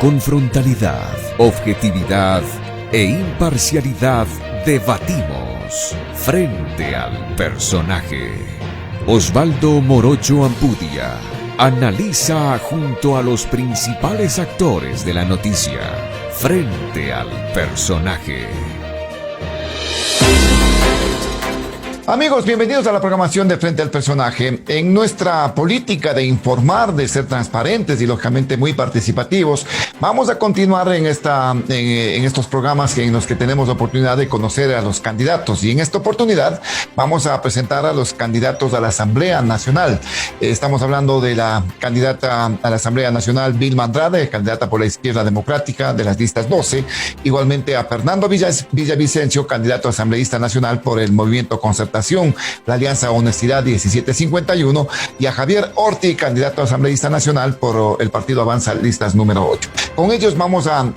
Con frontalidad, objetividad e imparcialidad debatimos frente al personaje. Osvaldo Morocho Ampudia analiza junto a los principales actores de la noticia frente al personaje. Amigos, bienvenidos a la programación de Frente al Personaje. En nuestra política de informar, de ser transparentes y lógicamente muy participativos, vamos a continuar en estos programas en los que tenemos la oportunidad de conocer a los candidatos. Y en esta oportunidad vamos a presentar a los candidatos a la Asamblea Nacional. Estamos hablando de la candidata a la Asamblea Nacional, Vilma Andrade, candidata por la Izquierda Democrática de las listas 12. Igualmente a Fernando Villavicencio, candidato asambleísta nacional por el Movimiento Concertación, la Alianza Honestidad 1751, y a Javier Orti, candidato asambleísta nacional por el Partido Avanza Listas número 8. Con ellos vamos a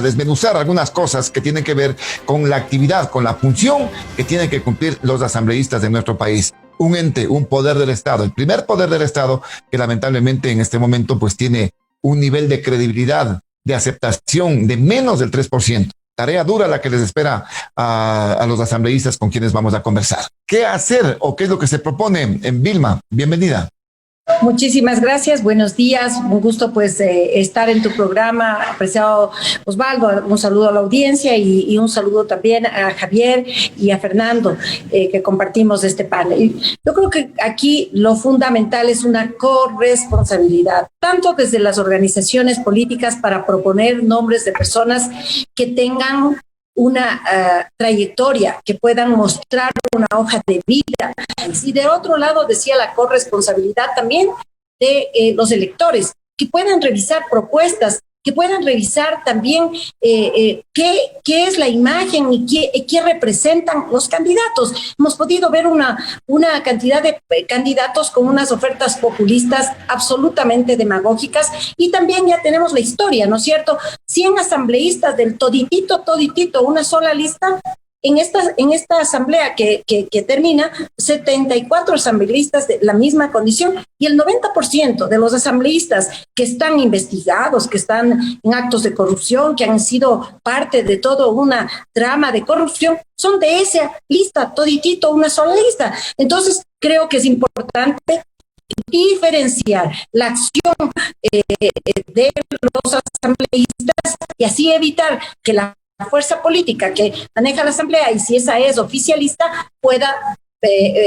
desmenuzar algunas cosas que tienen que ver con la actividad, con la función que tienen que cumplir los asambleístas de nuestro país. Un ente, un poder del Estado, el primer poder del Estado que lamentablemente en este momento pues tiene un nivel de credibilidad, de aceptación de menos del 3%. Tarea dura la que les espera a los asambleístas con quienes vamos a conversar. ¿Qué hacer o qué es lo que se propone en Vilma? Bienvenida. Muchísimas gracias, buenos días, un gusto pues estar en tu programa, apreciado Osvaldo, un saludo a la audiencia y un saludo también a Javier y a Fernando que compartimos este panel. Yo creo que aquí lo fundamental es una corresponsabilidad, tanto desde las organizaciones políticas para proponer nombres de personas que tengan una trayectoria, que puedan mostrar una hoja de vida. Y de otro lado, decía, la corresponsabilidad también de los electores, que puedan revisar propuestas, que puedan revisar también qué es la imagen y qué representan los candidatos. Hemos podido ver una cantidad de candidatos con unas ofertas populistas absolutamente demagógicas, y también ya tenemos la historia, ¿no es cierto? 100 asambleístas del toditito, una sola lista. En esta asamblea que termina, 74 asambleístas de la misma condición, y el 90% de los asambleístas que están investigados, que están en actos de corrupción, que han sido parte de toda una trama de corrupción, son de esa lista, toditito, una sola lista. Entonces, creo que es importante diferenciar la acción de los asambleístas y así evitar que la fuerza política que maneja la Asamblea, y si esa es oficialista, pueda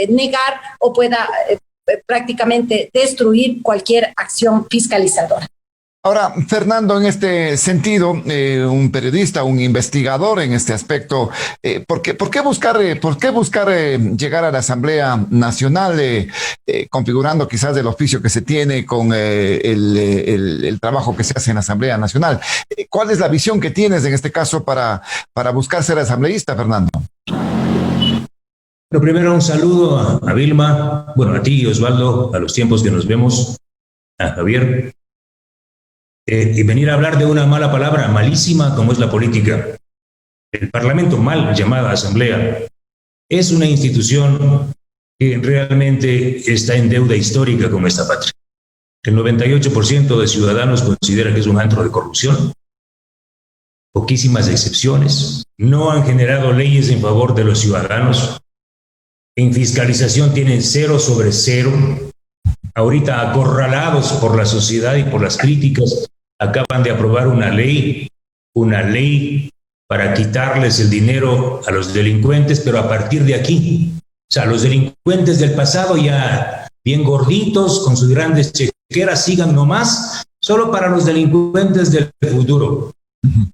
negar o pueda prácticamente destruir cualquier acción fiscalizadora. Ahora, Fernando, en este sentido, un periodista, un investigador en este aspecto, ¿por qué buscar llegar a la Asamblea Nacional, configurando quizás el oficio que se tiene con el trabajo que se hace en la Asamblea Nacional? ¿Cuál es la visión que tienes en este caso para buscar ser asambleísta, Fernando? Lo primero, un saludo a Vilma, bueno, a ti, Osvaldo, a los tiempos que nos vemos, a Javier. Y venir a hablar de una mala palabra, malísima como es la política. El Parlamento, mal llamada Asamblea, es una institución que realmente está en deuda histórica con esta patria. El 98% de ciudadanos considera que es un antro de corrupción. Poquísimas excepciones. No han generado leyes en favor de los ciudadanos. En fiscalización tienen 0 sobre 0. Ahorita, acorralados por la sociedad y por las críticas, acaban de aprobar una ley para quitarles el dinero a los delincuentes, pero a partir de aquí. O sea, los delincuentes del pasado ya bien gorditos, con sus grandes chequeras, sigan nomás, solo para los delincuentes del futuro.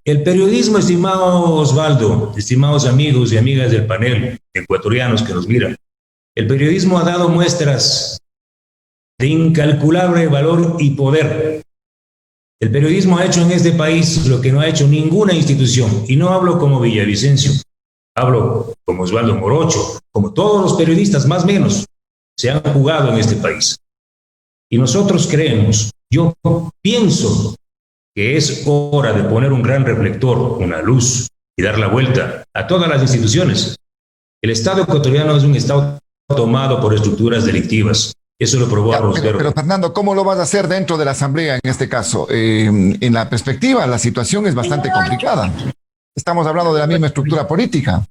El periodismo, estimado Osvaldo, estimados amigos y amigas del panel, ecuatorianos que nos miran, el periodismo ha dado muestras de incalculable valor y poder. El periodismo ha hecho en este país lo que no ha hecho ninguna institución, y no hablo como Villavicencio, hablo como Osvaldo Morocho, como todos los periodistas, más o menos, se han jugado en este país. Y nosotros creemos, yo pienso que es hora de poner un gran reflector, una luz, y dar la vuelta a todas las instituciones. El Estado ecuatoriano es un Estado tomado por estructuras delictivas. Eso lo probó Ya, Arroz Verde. pero Fernando, ¿cómo lo vas a hacer dentro de la Asamblea en este caso? En la perspectiva, la situación es bastante complicada. Estamos hablando de la misma estructura política.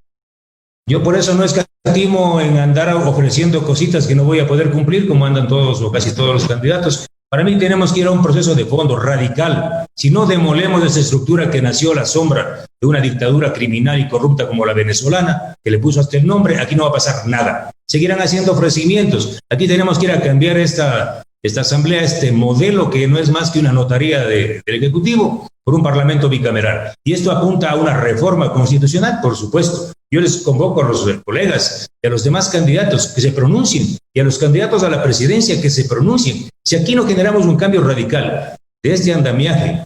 Yo por eso no escatimo en andar ofreciendo cositas que no voy a poder cumplir, como andan todos o casi todos los candidatos. Para mí tenemos que ir a un proceso de fondo radical. Si no demolemos esa estructura que nació a la sombra de una dictadura criminal y corrupta como la venezolana, que le puso hasta el nombre, aquí no va a pasar nada. Seguirán haciendo ofrecimientos. Aquí tenemos que ir a cambiar esta asamblea, este modelo que no es más que una notaría del Ejecutivo, por un parlamento bicameral. Y esto apunta a una reforma constitucional, por supuesto. Yo les convoco a los colegas y a los demás candidatos que se pronuncien, y a los candidatos a la presidencia que se pronuncien. Si aquí no generamos un cambio radical de este andamiaje,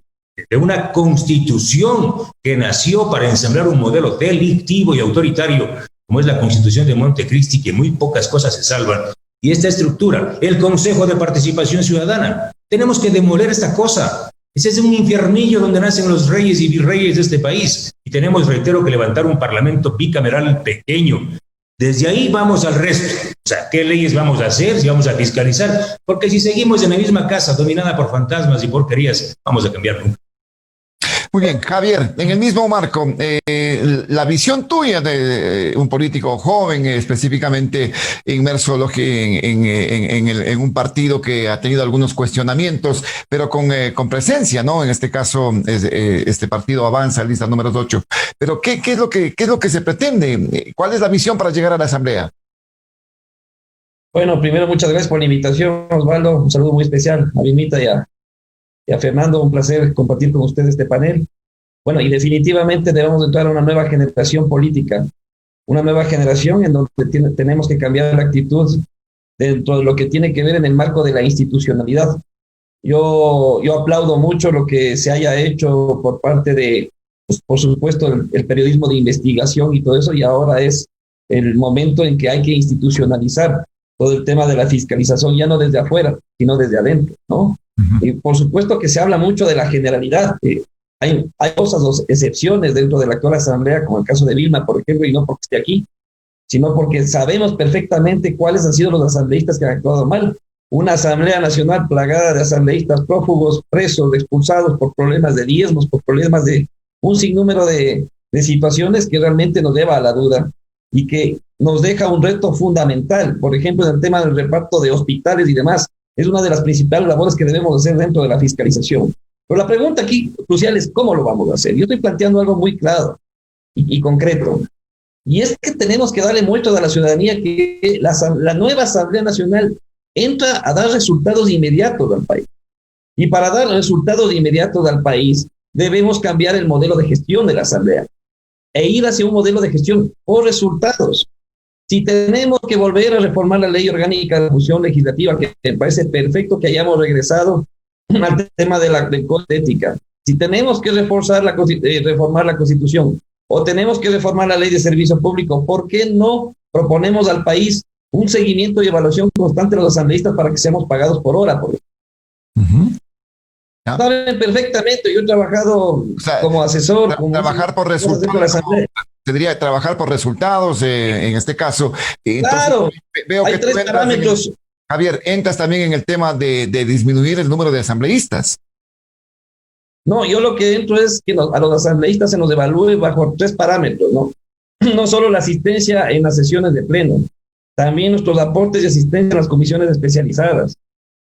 de una constitución que nació para ensamblar un modelo delictivo y autoritario, como es la Constitución de Montecristi, que muy pocas cosas se salvan, y esta estructura, el Consejo de Participación Ciudadana, tenemos que demoler esta cosa. Ese es un infiernillo donde nacen los reyes y virreyes de este país. Y tenemos, reitero, que levantar un parlamento bicameral pequeño. Desde ahí vamos al resto. O sea, ¿qué leyes vamos a hacer? Si vamos a fiscalizar. Porque si seguimos en la misma casa, dominada por fantasmas y porquerías, vamos a cambiar nunca. Muy bien, Javier, en el mismo marco, la visión tuya de un político joven, específicamente inmerso en un partido que ha tenido algunos cuestionamientos, pero con presencia, ¿no? En este caso, este partido avanza, lista número 8. Pero ¿qué es lo que se pretende? ¿Cuál es la visión para llegar a la Asamblea? Bueno, primero, muchas gracias por la invitación, Osvaldo. Un saludo muy especial a Vilmita y a Fernando. Un placer compartir con ustedes este panel. Bueno, y definitivamente debemos entrar a una nueva generación política, una nueva generación en donde tenemos que cambiar la actitud dentro de lo que tiene que ver en el marco de la institucionalidad. Yo aplaudo mucho lo que se haya hecho por parte de, pues, por supuesto, el periodismo de investigación y todo eso, y ahora es el momento en que hay que institucionalizar todo el tema de la fiscalización, ya no desde afuera, sino desde adentro, ¿no? Y por supuesto que se habla mucho de la generalidad. Hay cosas, excepciones dentro de la actual asamblea, como el caso de Vilma, por ejemplo, y no porque esté aquí, sino porque sabemos perfectamente cuáles han sido los asambleístas que han actuado mal. Una asamblea nacional plagada de asambleístas prófugos, presos, expulsados por problemas de diezmos, por problemas de un sinnúmero de situaciones que realmente nos lleva a la duda y que nos deja un reto fundamental. Por ejemplo, en el tema del reparto de hospitales y demás, es una de las principales labores que debemos hacer dentro de la fiscalización. Pero la pregunta aquí crucial es ¿cómo lo vamos a hacer? Yo estoy planteando algo muy claro y concreto. Y es que tenemos que darle muestras a la ciudadanía que la nueva Asamblea Nacional entra a dar resultados inmediatos al país. Y para dar resultados inmediatos al país, debemos cambiar el modelo de gestión de la Asamblea e ir hacia un modelo de gestión por resultados. Si tenemos que volver a reformar la ley orgánica de función legislativa, que me parece perfecto que hayamos regresado al tema del código de ética, si tenemos que reformar la Constitución o tenemos que reformar la ley de servicio público, ¿por qué no proponemos al país un seguimiento y evaluación constante de los asambleístas para que seamos pagados por hora? Saben perfectamente, yo he trabajado como asesor. Trabajar por resultados. Tendría trabajar por resultados en este caso. Claro, entonces, veo hay que tres parámetros. Javier, entras también en el tema de disminuir el número de asambleístas. No, yo lo que entro es que a los asambleístas se nos evalúe bajo tres parámetros, ¿no? No solo la asistencia en las sesiones de pleno, también nuestros aportes y asistencia en las comisiones especializadas,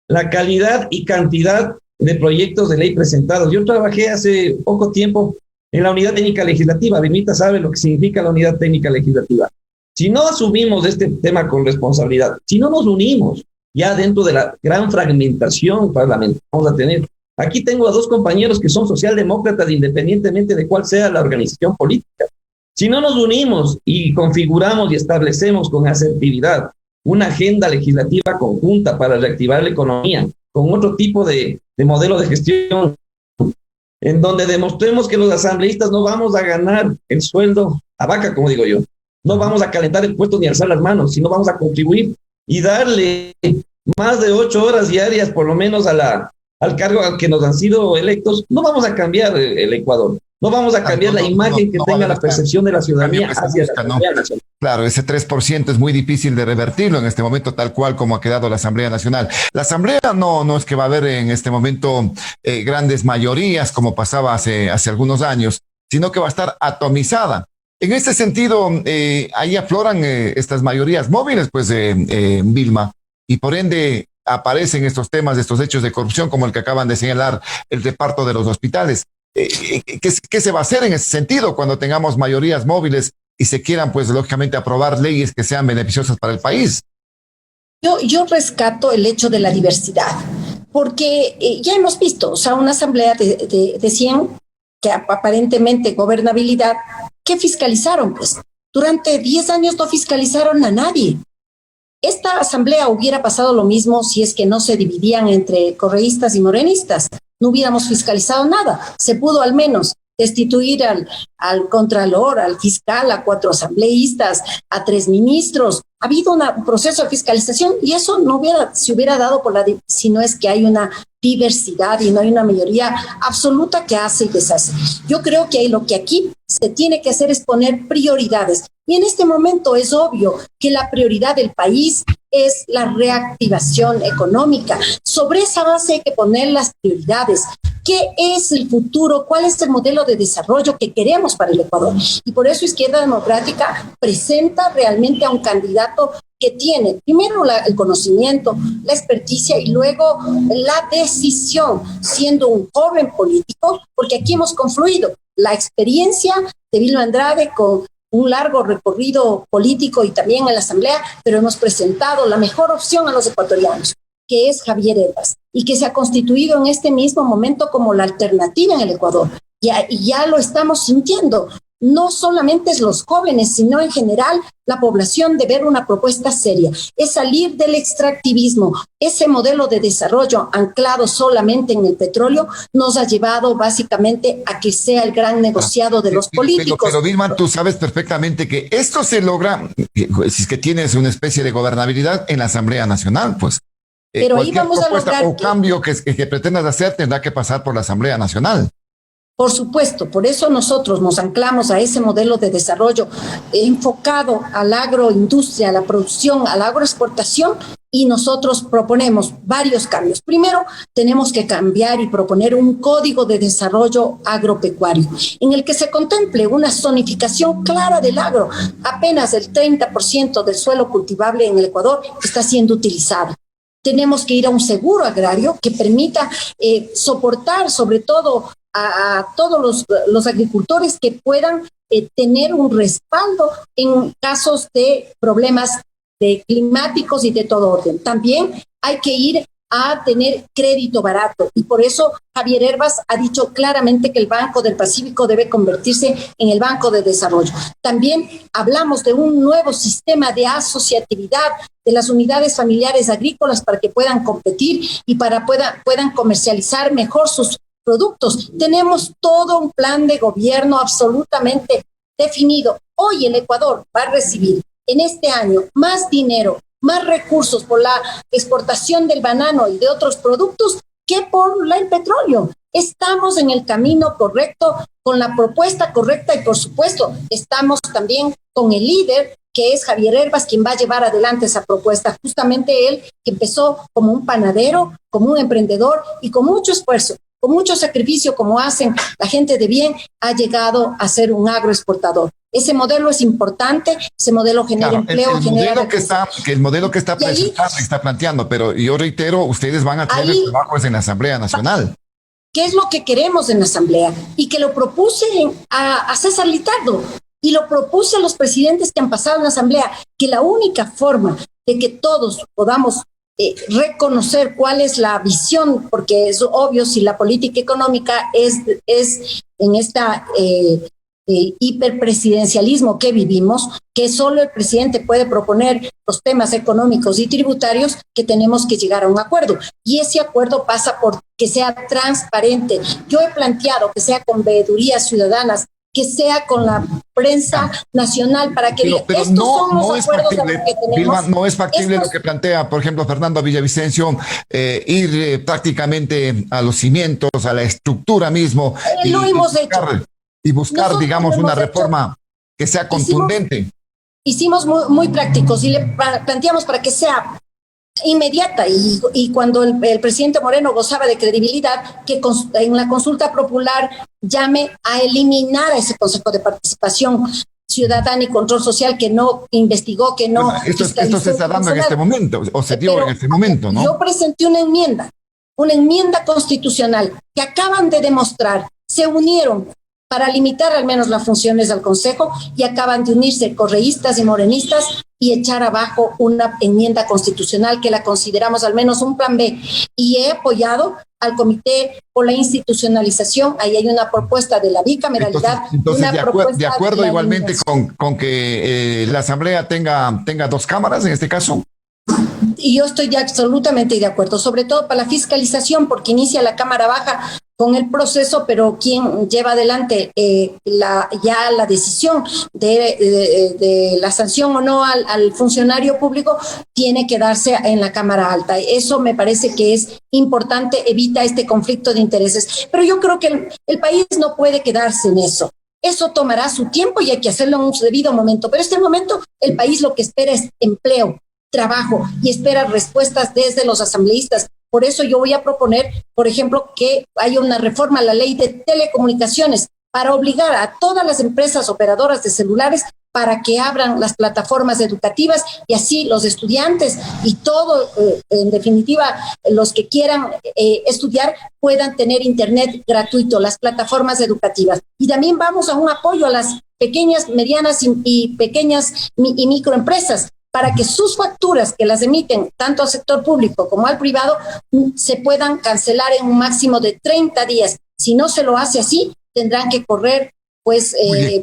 la calidad y cantidad de proyectos de ley presentados. Yo trabajé hace poco tiempo en la unidad técnica legislativa. Vilmita sabe lo que significa la unidad técnica legislativa. Si no asumimos este tema con responsabilidad, si no nos unimos ya dentro de la gran fragmentación parlamentaria que vamos a tener. Aquí tengo a dos compañeros que son socialdemócratas independientemente de cuál sea la organización política. Si no nos unimos y configuramos y establecemos con asertividad una agenda legislativa conjunta para reactivar la economía con otro tipo de modelo de gestión, en donde demostremos que los asambleístas no vamos a ganar el sueldo a vaca, como digo yo, no vamos a calentar el puesto ni alzar las manos, sino vamos a contribuir y darle más de 8 horas diarias, por lo menos al cargo al que nos han sido electos, no vamos a cambiar el Ecuador, no vamos a cambiar la imagen que tenga la percepción de la ciudadanía hacia la Asamblea Nacional. Claro, ese 3% es muy difícil de revertirlo en este momento, tal cual como ha quedado la Asamblea Nacional. La Asamblea no es que va a haber en este momento grandes mayorías como pasaba hace algunos años, sino que va a estar atomizada. En este sentido, ahí afloran estas mayorías móviles, pues, Vilma, y por ende aparecen estos temas, estos hechos de corrupción, como el que acaban de señalar, el reparto de los hospitales. ¿Qué se va a hacer en ese sentido cuando tengamos mayorías móviles y se quieran, pues, lógicamente aprobar leyes que sean beneficiosas para el país? Yo rescato el hecho de la diversidad, porque ya hemos visto, o sea, una asamblea de 100 que aparentemente gobernabilidad, ¿qué fiscalizaron? Pues durante 10 años no fiscalizaron a nadie. Esta asamblea hubiera pasado lo mismo si es que no se dividían entre correístas y morenistas. No hubiéramos fiscalizado nada. Se pudo al menos destituir al contralor, al fiscal, a 4 asambleístas, a 3 ministros. Ha habido un proceso de fiscalización y eso se hubiera dado si no es que hay una diversidad y no hay una mayoría absoluta que hace y deshace. Yo creo que lo que aquí se tiene que hacer es poner prioridades. Y en este momento es obvio que la prioridad del país es la reactivación económica. Sobre esa base hay que poner las prioridades. ¿Qué es el futuro? ¿Cuál es el modelo de desarrollo que queremos para el Ecuador? Y por eso Izquierda Democrática presenta realmente a un candidato que tiene primero el conocimiento, la experticia y luego la decisión, siendo un joven político, porque aquí hemos confluido la experiencia de Vilma Andrade con un largo recorrido político y también en la Asamblea, pero hemos presentado la mejor opción a los ecuatorianos, que es Javier Herbas, y que se ha constituido en este mismo momento como la alternativa en el Ecuador. Y ya lo estamos sintiendo. No solamente es los jóvenes, sino en general la población de ver una propuesta seria. Es salir del extractivismo. Ese modelo de desarrollo anclado solamente en el petróleo nos ha llevado básicamente a que sea el gran negociado de los políticos. Pero Vilma, tú sabes perfectamente que esto se logra si es que tienes una especie de gobernabilidad en la Asamblea Nacional, pues. Pero ahí vamos a lograr o cambio que pretendas hacer tendrá que pasar por la Asamblea Nacional. Por supuesto, por eso nosotros nos anclamos a ese modelo de desarrollo enfocado a la agroindustria, a la producción, a la agroexportación, y nosotros proponemos varios cambios. Primero, tenemos que cambiar y proponer un código de desarrollo agropecuario en el que se contemple una zonificación clara del agro. Apenas el 30% del suelo cultivable en el Ecuador está siendo utilizado. Tenemos que ir a un seguro agrario que permita soportar sobre todo a todos los agricultores que puedan tener un respaldo en casos de problemas climáticos y de todo orden. También hay que ir a tener crédito barato y por eso Javier Herbas ha dicho claramente que el Banco del Pacífico debe convertirse en el Banco de Desarrollo. También hablamos de un nuevo sistema de asociatividad de las unidades familiares agrícolas para que puedan competir y puedan comercializar mejor sus productos. Tenemos todo un plan de gobierno absolutamente definido. Hoy el Ecuador va a recibir en este año más dinero, más recursos por la exportación del banano y de otros productos que por el petróleo. Estamos en el camino correcto, con la propuesta correcta y por supuesto estamos también con el líder que es Javier Herbas, quien va a llevar adelante esa propuesta. Justamente él, que empezó como un panadero, como un emprendedor y con mucho esfuerzo, con mucho sacrificio, como hacen la gente de bien, ha llegado a ser un agroexportador. Ese modelo es importante, ese modelo genera empleo, el modelo que está presentando y está planteando, pero yo reitero, ustedes van a tener el trabajo en la Asamblea Nacional. ¿Qué es lo que queremos en la Asamblea? Y que lo propuse a César Litardo y lo propuse a los presidentes que han pasado en la Asamblea, que la única forma de que todos podamos reconocer cuál es la visión, porque es obvio si la política económica es en esta hiperpresidencialismo que vivimos, que solo el presidente puede proponer los temas económicos y tributarios, que tenemos que llegar a un acuerdo. Y ese acuerdo pasa por que sea transparente. Yo he planteado que sea con veedurías ciudadanas, que sea con la prensa nacional para que pero estos son los acuerdos que tenemos. Vilma, no es factible lo que plantea, por ejemplo, Fernando Villavicencio, ir prácticamente a los cimientos, a la estructura mismo lo hemos hecho. Y buscar, digamos, una reforma que sea contundente. hicimos muy prácticos y le planteamos para que sea inmediata y cuando el presidente Moreno gozaba de credibilidad, que en la consulta popular llame a eliminar a ese Consejo de Participación Ciudadana y Control Social que no investigó, que no... Bueno, esto se está dando en este momento, o se dio en este momento, ¿no? Yo presenté una enmienda constitucional que acaban de demostrar, se unieron para limitar al menos las funciones del Consejo y acaban de unirse correístas y morenistas y echar abajo una enmienda constitucional que la consideramos al menos un plan B. Y he apoyado al Comité por la Institucionalización. Ahí hay una propuesta de la bicameralidad. Entonces de acuerdo igualmente con que la Asamblea tenga dos cámaras en este caso. Y yo estoy absolutamente de acuerdo, sobre todo para la fiscalización, porque inicia la Cámara Baja con el proceso, pero quien lleva adelante la decisión de la sanción o no al funcionario público tiene que darse en la Cámara Alta. Eso me parece que es importante, evita este conflicto de intereses. Pero yo creo que el país no puede quedarse en eso. Eso tomará su tiempo y hay que hacerlo en un debido momento. Pero en este momento el país lo que espera es empleo, trabajo y espera respuestas desde los asambleístas. Por eso yo voy a proponer, por ejemplo, que haya una reforma a la ley de telecomunicaciones para obligar a todas las empresas operadoras de celulares para que abran las plataformas educativas y así los estudiantes y todo, en definitiva, los que quieran estudiar puedan tener internet gratuito, las plataformas educativas. Y también vamos a un apoyo a las pequeñas, medianas y pequeñas y microempresas, para que sus facturas que las emiten tanto al sector público como al privado se puedan cancelar en un máximo de 30 días. Si no se lo hace así, tendrán que correr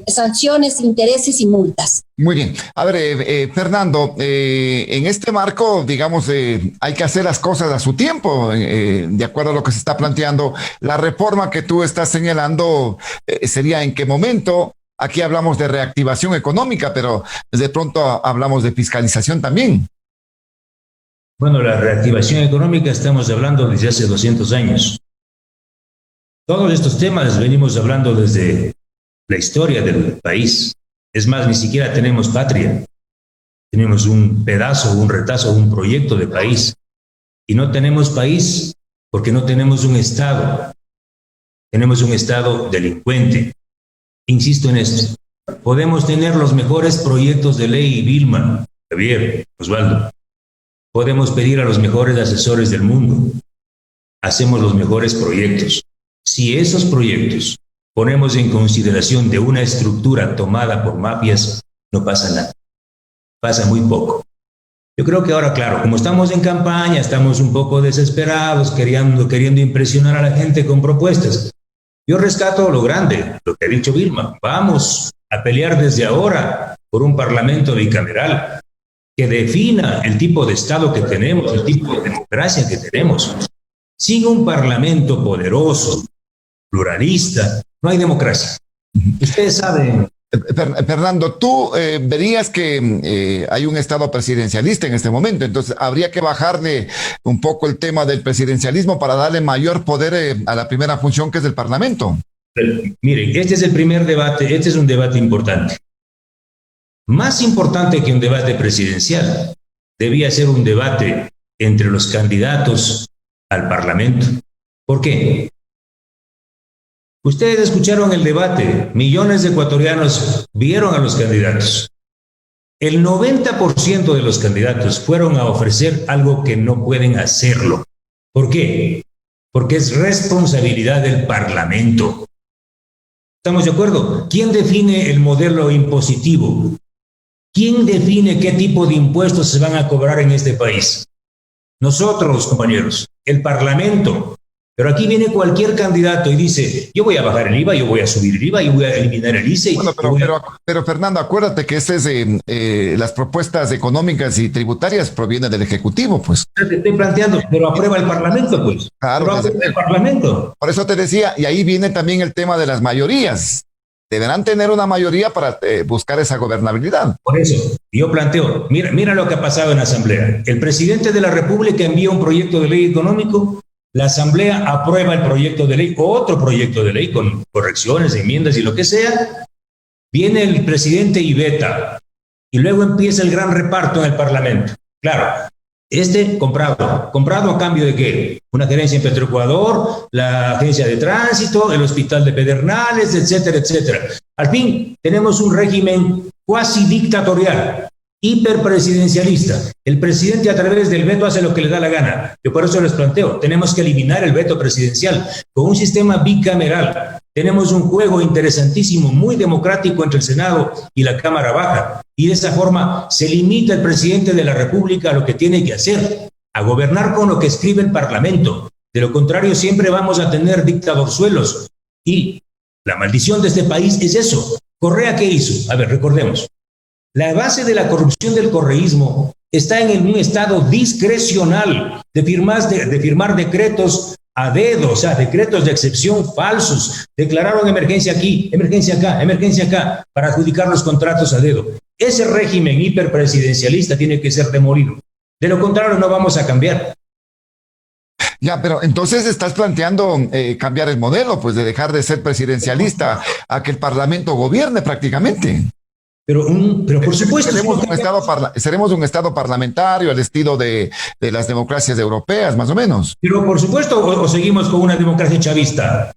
sanciones, intereses y multas. Muy bien. A ver, Fernando, en este marco, digamos, hay que hacer las cosas a su tiempo, de acuerdo a lo que se está planteando. La reforma que tú estás señalando sería en qué momento. Aquí hablamos de reactivación económica, pero de pronto hablamos de fiscalización también. Bueno, la reactivación económica estamos hablando desde hace 200 años. Todos estos temas venimos hablando desde la historia del país. Es más, ni siquiera tenemos patria. Tenemos un pedazo, un retazo, un proyecto de país. Y no tenemos país porque no tenemos un Estado. Tenemos un Estado delincuente. Insisto en esto, podemos tener los mejores proyectos de ley, Vilma, Javier, Osvaldo. Podemos pedir a los mejores asesores del mundo. Hacemos los mejores proyectos. Si esos proyectos ponemos en consideración de una estructura tomada por mafias, no pasa nada. Pasa muy poco. Yo creo que ahora, claro, como estamos en campaña, estamos un poco desesperados, queriendo impresionar a la gente con propuestas. Yo rescato lo grande, lo que ha dicho Vilma. Vamos a pelear desde ahora por un parlamento bicameral que defina el tipo de Estado que tenemos, el tipo de democracia que tenemos. Sin un parlamento poderoso, pluralista, no hay democracia. Ustedes saben. Fernando, tú verías que hay un Estado presidencialista en este momento, entonces habría que bajarle un poco el tema del presidencialismo para darle mayor poder a la primera función, que es el Parlamento. Miren, este es el primer debate, este es un debate importante. Más importante que un debate presidencial, debía ser un debate entre los candidatos al Parlamento. ¿Por qué? Ustedes escucharon el debate, millones de ecuatorianos vieron a los candidatos. El 90% de los candidatos fueron a ofrecer algo que no pueden hacerlo. ¿Por qué? Porque es responsabilidad del Parlamento. ¿Estamos de acuerdo? ¿Quién define el modelo impositivo? ¿Quién define qué tipo de impuestos se van a cobrar en este país? Nosotros, compañeros, el Parlamento. Pero aquí viene cualquier candidato y dice, yo voy a bajar el IVA, yo voy a subir el IVA, yo voy a eliminar el ICE. Bueno, pero Fernando, acuérdate que las propuestas económicas y tributarias provienen del Ejecutivo, pues. Te estoy planteando, pero aprueba el Parlamento, pues. Claro. Pero aprueba el Parlamento. Por eso te decía, y ahí viene también el tema de las mayorías. Deberán tener una mayoría para buscar esa gobernabilidad. Por eso, yo planteo, mira lo que ha pasado en la Asamblea. El presidente de la República envía un proyecto de ley económico. La Asamblea aprueba el proyecto de ley, otro proyecto de ley con correcciones, enmiendas y lo que sea. Viene el presidente y veta y luego empieza el gran reparto en el Parlamento. Claro, comprado a cambio de ¿qué? Una gerencia en Petroecuador, la agencia de tránsito, el hospital de Pedernales, etcétera, etcétera. Al fin, tenemos un régimen cuasi dictatorial, hiperpresidencialista. El presidente a través del veto hace lo que le da la gana. Yo por eso les planteo, tenemos que eliminar el veto presidencial con un sistema bicameral. Tenemos un juego interesantísimo, muy democrático entre el Senado y la Cámara Baja. Y de esa forma se limita el presidente de la República a lo que tiene que hacer, a gobernar con lo que escribe el Parlamento. De lo contrario, siempre vamos a tener dictadorzuelos. Y la maldición de este país es eso. ¿Correa qué hizo? A ver, recordemos. La base de la corrupción del correísmo está en un estado discrecional de firmar decretos a dedo, o sea, decretos de excepción falsos. Declararon emergencia aquí, emergencia acá, para adjudicar los contratos a dedo. Ese régimen hiperpresidencialista tiene que ser demolido. De lo contrario, no vamos a cambiar. Ya, pero entonces estás planteando cambiar el modelo, pues de dejar de ser presidencialista a que el Parlamento gobierne prácticamente. Pero por supuesto. Seremos un estado parlamentario al estilo de las democracias europeas, más o menos. Pero por supuesto, o seguimos con una democracia chavista.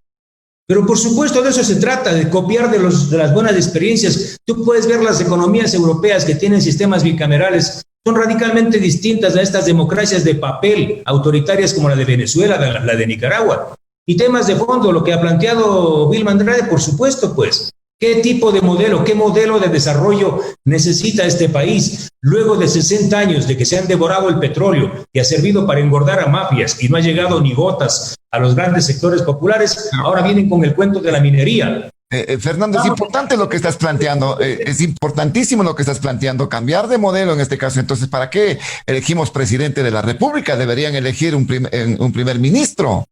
Pero por supuesto de eso se trata, de copiar de las buenas experiencias. Tú puedes ver las economías europeas que tienen sistemas bicamerales, son radicalmente distintas a estas democracias de papel, autoritarias como la de Venezuela, la de Nicaragua. Y temas de fondo, lo que ha planteado Vilma Andrade, por supuesto, pues. ¿Qué tipo de modelo, qué modelo de desarrollo necesita este país? Luego de 60 años de que se han devorado el petróleo, que ha servido para engordar a mafias y no ha llegado ni gotas a los grandes sectores populares, ahora vienen con el cuento de la minería. Fernando, es importante lo que estás planteando, es importantísimo lo que estás planteando, cambiar de modelo en este caso. Entonces, ¿para qué elegimos presidente de la República? Deberían elegir un primer ministro.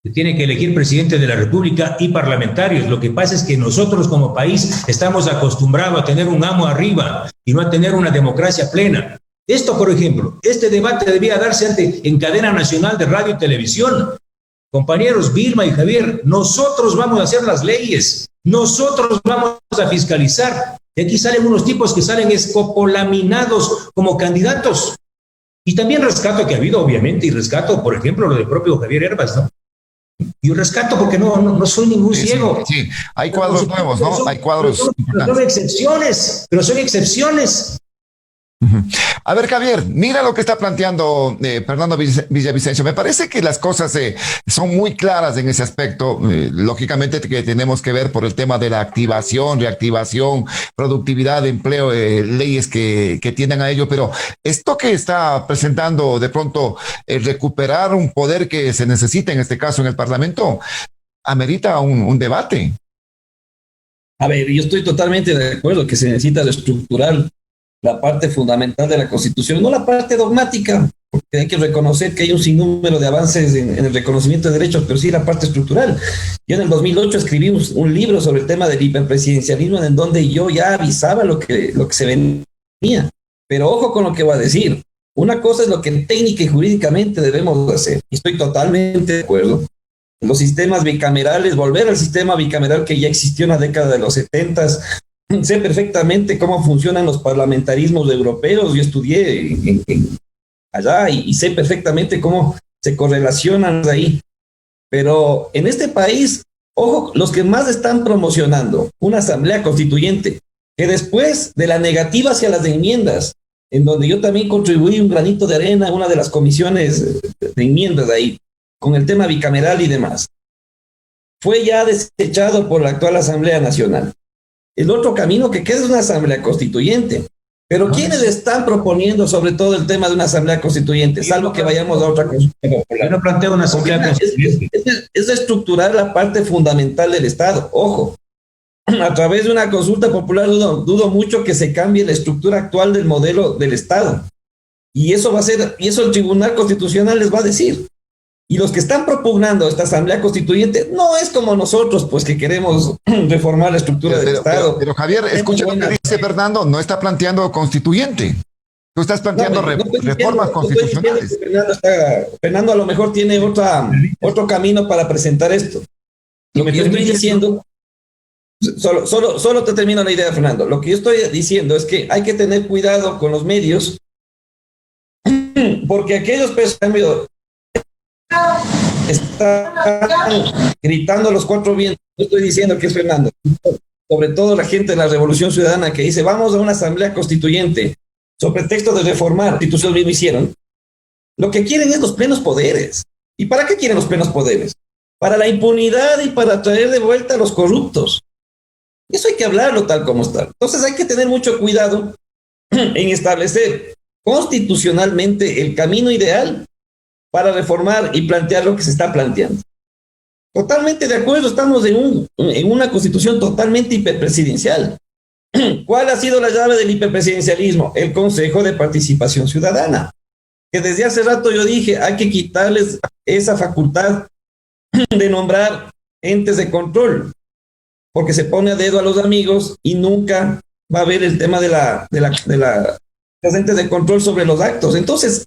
Se tiene que elegir presidente de la República y parlamentarios. Lo que pasa es que nosotros como país estamos acostumbrados a tener un amo arriba y no a tener una democracia plena. Esto, por ejemplo, este debate debía darse en cadena nacional de radio y televisión. Compañeros Vilma y Javier, nosotros vamos a hacer las leyes, nosotros vamos a fiscalizar. Y aquí salen unos tipos que salen escopolaminados como candidatos. Y también rescato que ha habido, obviamente, y rescato, por ejemplo, lo del propio Javier Herbas, ¿no? Yo rescato porque no soy ningún ciego. Sí, hay cuadros nuevos, ¿no? Hay cuadros. Pero son excepciones. A ver, Javier, mira lo que está planteando Fernando Villavicencio. Me parece que las cosas son muy claras en ese aspecto. Lógicamente que tenemos que ver por el tema de la activación, reactivación, productividad, empleo, leyes que tiendan a ello. Pero esto que está presentando de pronto, recuperar un poder que se necesita, en este caso en el Parlamento, amerita un debate. A ver, yo estoy totalmente de acuerdo que se necesita reestructurar la parte fundamental de la Constitución, no la parte dogmática, porque hay que reconocer que hay un sinnúmero de avances en el reconocimiento de derechos, pero sí la parte estructural. Yo en el 2008 escribí un libro sobre el tema del hiperpresidencialismo, en donde yo ya avisaba lo que se venía. Pero ojo con lo que voy a decir. Una cosa es lo que técnica y jurídicamente debemos hacer, y estoy totalmente de acuerdo. Los sistemas bicamerales, volver al sistema bicameral que ya existió en la década de los 70s. Sé perfectamente cómo funcionan los parlamentarismos europeos. Yo estudié allá y sé perfectamente cómo se correlacionan ahí. Pero en este país, ojo, los que más están promocionando una asamblea constituyente, que después de la negativa hacia las enmiendas, en donde yo también contribuí un granito de arena a una de las comisiones de enmiendas de ahí, con el tema bicameral y demás, fue ya desechado por la actual Asamblea Nacional. El otro camino que queda es una asamblea constituyente. Pero ¿quiénes están proponiendo sobre todo el tema de una asamblea constituyente? Salvo que vayamos a otra cosa. Yo no planteo una asamblea constituyente. Es estructurar la parte fundamental del Estado. Ojo, a través de una consulta popular dudo mucho que se cambie la estructura actual del modelo del Estado. Y eso el Tribunal Constitucional les va a decir. Y los que están propugnando esta asamblea constituyente no es como nosotros, pues que queremos reformar la estructura del Estado. Pero Javier, escucha lo que dice Fernando, no está planteando constituyente. Tú estás planteando reformas constitucionales. Fernando a lo mejor tiene otro camino para presentar esto. Lo que yo estoy diciendo Solo te termino la idea, Fernando. Lo que yo estoy diciendo es que hay que tener cuidado con los medios, porque aquellos personas están gritando a los cuatro vientos. No estoy diciendo que es Fernando, sobre todo la gente de la Revolución Ciudadana que dice vamos a una asamblea constituyente sobre pretexto de reformar la constitución, mismo hicieron. Lo que quieren es los plenos poderes. ¿Y para qué quieren los plenos poderes? Para la impunidad y para traer de vuelta a los corruptos. Eso hay que hablarlo tal como está. Entonces hay que tener mucho cuidado en establecer constitucionalmente el camino ideal para reformar y plantear lo que se está planteando. Totalmente de acuerdo, estamos en una constitución totalmente hiperpresidencial. ¿Cuál ha sido la llave del hiperpresidencialismo? El Consejo de Participación Ciudadana, que desde hace rato yo dije, hay que quitarles esa facultad de nombrar entes de control, porque se pone a dedo a los amigos y nunca va a haber el tema de las entes de control sobre los actos. Entonces,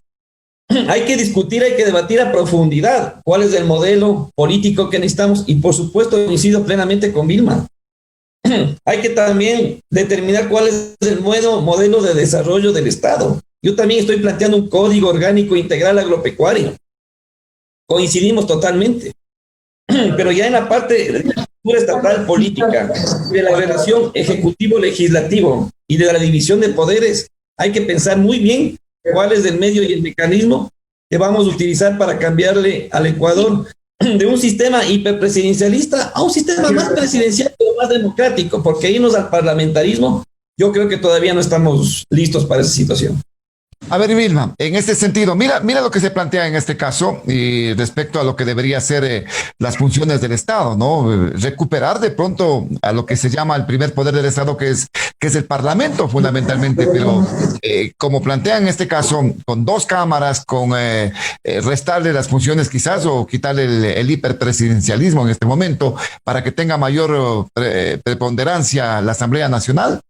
hay que discutir, hay que debatir a profundidad cuál es el modelo político que necesitamos y, por supuesto, coincido plenamente con Vilma. Hay que también determinar cuál es el modelo de desarrollo del Estado. Yo también estoy planteando un código orgánico integral agropecuario. Coincidimos totalmente. Pero ya en la parte de la estructura estatal política, de la relación ejecutivo-legislativo y de la división de poderes, hay que pensar muy bien cuál es el medio y el mecanismo que vamos a utilizar para cambiarle al Ecuador de un sistema hiperpresidencialista a un sistema más presidencial, pero más democrático, porque irnos al parlamentarismo, yo creo que todavía no estamos listos para esa situación. A ver, Vilma, en este sentido, mira lo que se plantea en este caso y respecto a lo que debería ser las funciones del Estado, ¿no? Recuperar de pronto a lo que se llama el primer poder del Estado, que es el Parlamento fundamentalmente, pero como plantea en este caso, con dos cámaras, con restarle las funciones quizás o quitarle el hiperpresidencialismo en este momento para que tenga mayor preponderancia la Asamblea Nacional.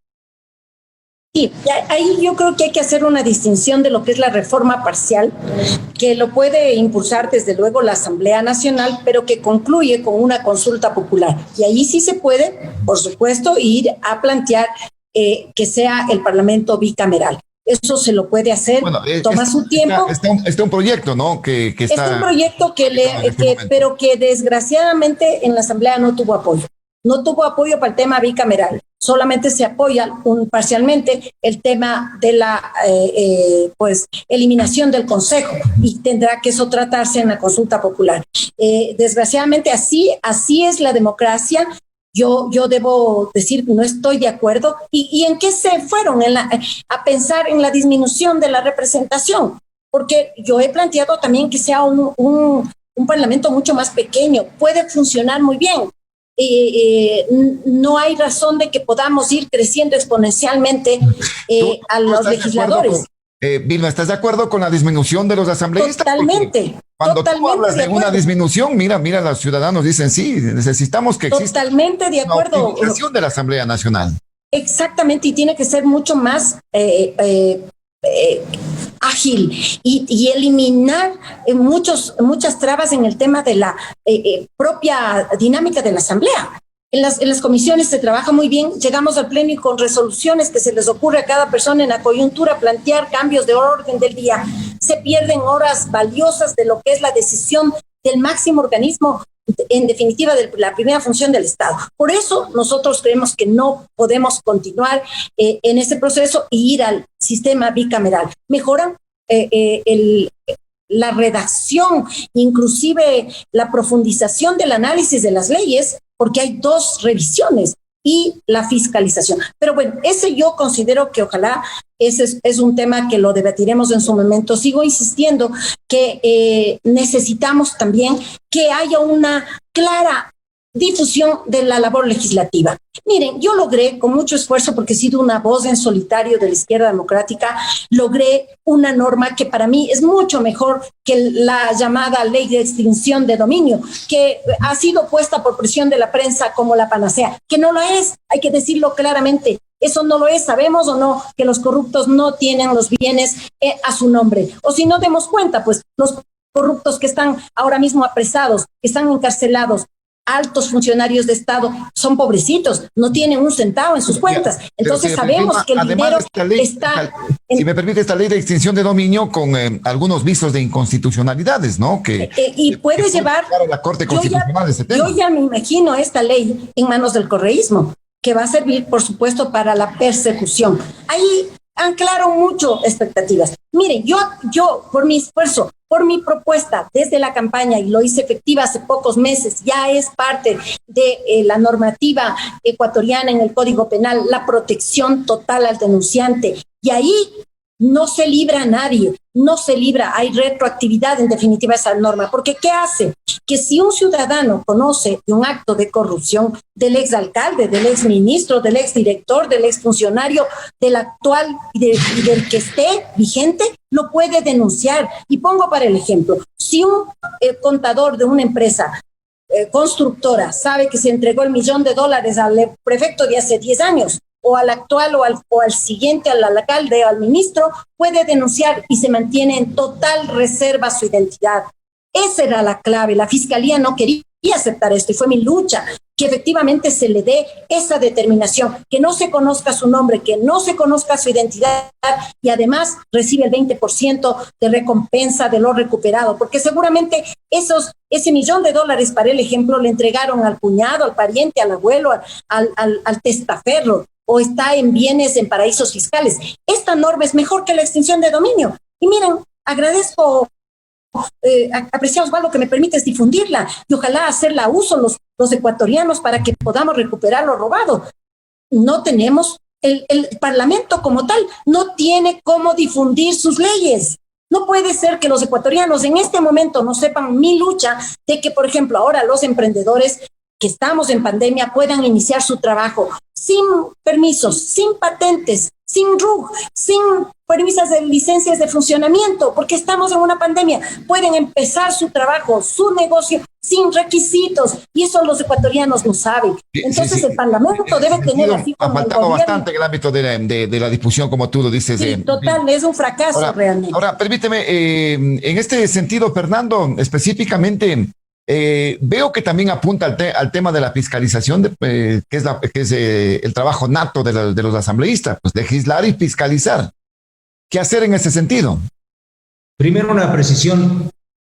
Sí, ahí yo creo que hay que hacer una distinción de lo que es la reforma parcial, que lo puede impulsar desde luego la Asamblea Nacional, pero que concluye con una consulta popular. Y ahí sí se puede, por supuesto, ir a plantear que sea el Parlamento bicameral. Eso se lo puede hacer, bueno, toma su tiempo. Está un proyecto, ¿no? Que está... Está un proyecto pero que desgraciadamente en la Asamblea no tuvo apoyo. No tuvo apoyo para el tema bicameral. Solamente se apoya parcialmente el tema de la eliminación del Consejo y tendrá que eso tratarse en la consulta popular. Desgraciadamente así es la democracia. Yo debo decir, no estoy de acuerdo. ¿Y en qué se fueron? A pensar en la disminución de la representación. Porque yo he planteado también que sea un parlamento mucho más pequeño. Puede funcionar muy bien. No hay razón de que podamos ir creciendo exponencialmente a los legisladores. Vilma, ¿estás de acuerdo con la disminución de los asambleístas? Totalmente. Cuando totalmente tú hablas de una disminución, mira, los ciudadanos dicen sí, necesitamos que exista totalmente de acuerdo. Una optimización de la Asamblea Nacional. Exactamente, y tiene que ser mucho más ágil y eliminar muchas trabas en el tema de la propia dinámica de la Asamblea. En las comisiones se trabaja muy bien, llegamos al pleno y con resoluciones que se les ocurre a cada persona en la coyuntura plantear cambios de orden del día. Se pierden horas valiosas de lo que es la decisión del máximo organismo, en definitiva, de la primera función del Estado. Por eso nosotros creemos que no podemos continuar en este proceso e ir al sistema bicameral. Mejoran la redacción, inclusive la profundización del análisis de las leyes, porque hay dos revisiones y la fiscalización. Pero bueno, ese yo considero que ojalá ese es un tema que lo debatiremos en su momento. Sigo insistiendo que necesitamos también que haya una clara difusión de la labor legislativa. Miren, yo logré con mucho esfuerzo, porque he sido una voz en solitario de la izquierda democrática, logré una norma que para mí es mucho mejor que la llamada ley de extinción de dominio, que ha sido puesta por presión de la prensa como la panacea, que no lo es, hay que decirlo claramente. Eso no lo es. Sabemos o no que los corruptos no tienen los bienes a su nombre. O si no demos cuenta, pues los corruptos que están ahora mismo apresados, que están encarcelados, altos funcionarios de Estado son pobrecitos, no tienen un centavo en sus cuentas. Entonces sabemos que el dinero está... Si me permite, esta ley de extinción de dominio con algunos visos de inconstitucionalidades, ¿no? Y puede llevar... A la Corte Constitucional ese tema. Yo ya me imagino esta ley en manos del correísmo, que va a servir, por supuesto, para la persecución. Ahí anclaron mucho expectativas. Miren, yo por mi esfuerzo, por mi propuesta desde la campaña, y lo hice efectiva hace pocos meses, ya es parte de la normativa ecuatoriana en el Código Penal, la protección total al denunciante. Y ahí no se libra a nadie, no se libra, hay retroactividad en definitiva esa norma, porque ¿qué hace? Que si un ciudadano conoce de un acto de corrupción del exalcalde, del exministro, del exdirector, del exfuncionario, del actual y del que esté vigente, lo puede denunciar. Y pongo para el ejemplo, si un contador de una empresa constructora sabe que se entregó $1 millón al prefecto de hace 10 años, o al actual o al siguiente, al alcalde o al ministro, puede denunciar y se mantiene en total reserva su identidad. Esa era la clave. La Fiscalía no quería aceptar esto y fue mi lucha, que efectivamente se le dé esa determinación, que no se conozca su nombre, que no se conozca su identidad y además recibe el 20% de recompensa de lo recuperado, porque seguramente ese $1 millón, para el ejemplo, le entregaron al cuñado, al pariente, al abuelo, al testaferro, o está en bienes en paraísos fiscales. Esta norma es mejor que la extinción de dominio. Y miren, agradezco, apreciado Osvaldo, que me permites difundirla y ojalá hacerla uso los ecuatorianos para que podamos recuperar lo robado. No tenemos, el Parlamento como tal no tiene cómo difundir sus leyes. No puede ser que los ecuatorianos en este momento no sepan mi lucha de que, por ejemplo, ahora los emprendedores que estamos en pandemia puedan iniciar su trabajo sin permisos, sin patentes, sin RUG, sin permisos de licencias de funcionamiento, porque estamos en una pandemia. Pueden empezar su trabajo, su negocio, sin requisitos, y eso los ecuatorianos no saben. Entonces el Parlamento debe tener así como ha faltado bastante en el ámbito de la difusión, como tú lo dices. Sí, total, es un fracaso realmente. Ahora, permíteme, en este sentido, Fernando, específicamente, veo que también apunta al tema de la fiscalización, que es el trabajo nato de los asambleístas, pues legislar y fiscalizar. ¿Qué hacer en ese sentido? Primero, una precisión